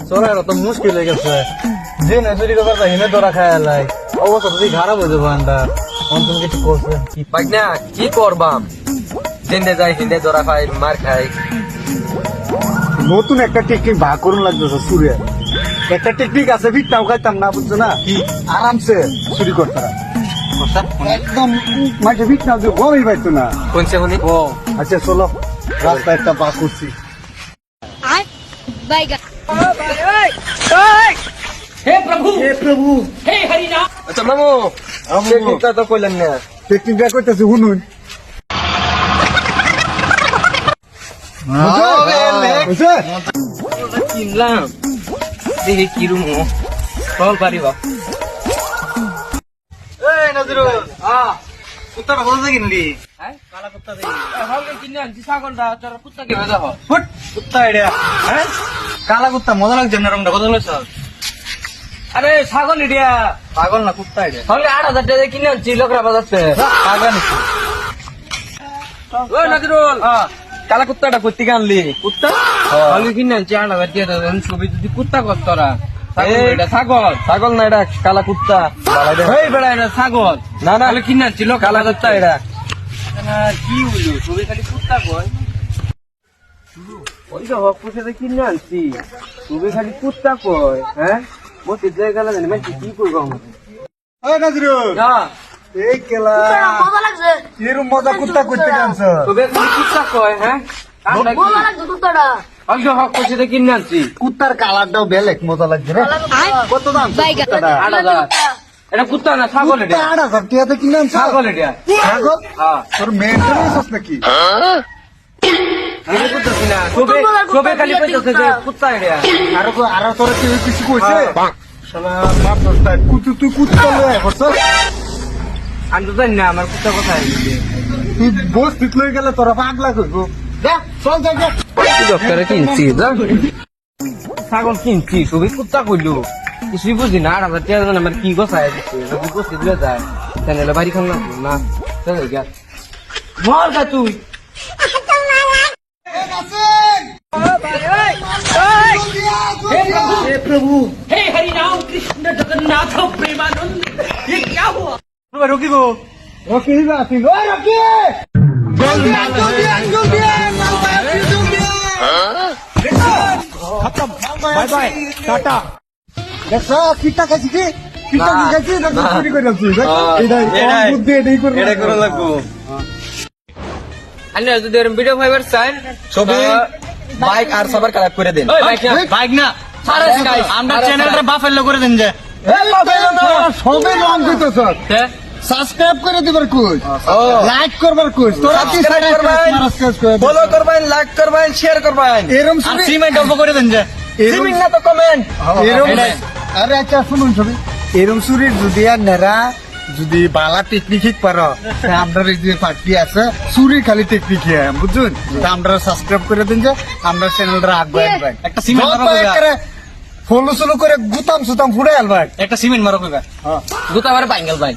চলার তো মুশকিল হয়ে গেছে, যে না চুরি করবার তাই হেনে ধরা খায় লাই, অবস্থা যদি খারাপ হয়ে যাবো আন্ডার। তুমি কিছু করছে ভাই না কি করবাম, জিন্দে যাই হিন্দে ধরা খাই মার খাই। নতুন একটা টেকনিক ভাগ করুন লাগতেছে সুরে। একটা টেকনিক আছে, ভিটটাও খাইতাম না, বুঝছো না? কি আরামসে চুরি করতারা একদম মাঠে ভিট না দিয়ে গমই পাইতো না। কোনছে শুনি ও আচ্ছা চলো, রাস্তায় একটা বাস করছি। हे प्रभु হে প্রভু, हे हरि नाम। আচ্ছা মামু টেকনিকটা তো কইলেন না। টেকনিক বের করতেছি শুনুন। বুঝছে? কিনলাম দেখি কি রুম চল পারিব। এই নজরুল, কুত্তাটা কোথা থেকে কিনলি? কালা কুত্তা দেখি হলকে কিনে আনছি ছাগলটা, তোর কুত্তা কে ভেজা হয়? ফুট, কুত্তা এটা, হ্যাঁ কালা কুত্তা মজা লাগছে না, রংটা কত লইছ? আরে ছাগল ইডিয়া পাগল না কুত্তা এটা, হলকে 8,000 টাকা দিয়ে কিনে আনছি, লোকরা বাজাচ্ছে। পাগল নাকি? ওই নজরুল, কালা কুত্তাটা করতে আনলি? কুত্তা হলকে কিনে আনছি 8,000 দিয়ে দেন, ছবি যদি কুত্তা কর তোরা। ছাগল এটা ছাগল, ছাগল না এটা কালা কুত্তা। এই বেড়া এটা ছাগল না না, হলে কিনে আনছি লোক কালা কুত্তা এটা। কি হইলো ছবি খালি কুত্তা কয়, ওই যে হক পুষে কিনে আনছি, ছবি খালি কুত্তা কয়। হ্যাঁ বসে জায়গা জানি মানে কি করবো আমার। ওই নজরুল, এই কেলা মজা লাগছে, এরম মজা কুত্তা করতে জানছ? ছবি খালি কুত্তা কয়। হ্যাঁ মজা লাগছে কুত্তাটা। ওই যে হক পুষে কিনে আনছি কুত্তার কালারটাও বেলেগ মজা লাগছে রে। কত দাম কুত্তাটা? 8,000। এটা কুত্তা না ছাগল এটা, 8,000 টাকাতে কিনে আনছ? ছাগল এটা। ছাগল? হ্যাঁ তোর মেয়েটা নিয়েছিস নাকি? আমি কুত্তা কিনা ছবি ছবি খালি কইতেছে যে কুত্তা এটা। আরো তোরা কেউ কিছু কইছে? শালা মারছস তাই, তুই কুত্তা লয়ে করছস? আমি তো জানি না আমার কুত্তা কোথায়। তুই বস্তিত লয়ে গেলে তোরা পাগলা কইব। যা চল যা যা। ডক্টরে কিনছি ছাগল কিনছি, ছবি কুত্তা কইলো কিছুই বুঝি না। 8,000 টাকা দেন, আমার কি গোছায় দিচ্ছে, যদি বসে দিলে যায় তাহলে বাড়ি খান না চলে গিয়া মর গা তুই। हे प्रभु हे हरि नाम कृष्ण जगन्नाथ प्रेमानंद। ये क्या हुआ? রকিব রকি আসি, ওই রকি জলদি আয় জলদি আয় জলদি আয়, মাল পায় জলদি আয়। খতম, বাই বাই, টাটা। দেখো কিটা খাইছি কি? কিটা কি খাইছি না চুরি করে আনছি? এটাই বুদ্ধি, এটাই করে এটা করে লাগবো। আনি যদি এরকম ভিডিও ফাইবার চান ছবি বাইক আর সবার কালেক্ট করে দেন। বাইক না আমরা চ্যানেলটা বাফেলো করে দেন যে। সবে রং দিতেছ, সাবস্ক্রাইব করে দিবার কই, লাইক করবার কই, তোরা কি সাবস্ক্রাইব করবেন, ফলো করবেন, লাইক করবেন, শেয়ার করবেন। এরম আর ছবি- সিমেন্ট অল্প করে দেন যে। সিমেন্ট না তো কমেন্ট। এরম এটাই। আরে আচ্ছা শুনুন ছবি, এরম চুরির যদি আর নেরা যদি বালা টেকনিক শিখ পারো, আমরা এই যে পার্টি আছে চুরি খালি টেকনিক বুঝুন, আমরা সাবস্ক্রাইব করে দিন যে আমরা চ্যানেলটা আগুয়ে আনবেন। একটা সিমেন্ট মারো কইবা। ফলো সলো করে গুতাম সুতাম ফুড়ে আলবাই। একটা সিমেন্ট মারো কইবা। দুটা বারে পাইঙ্গেল ভাই।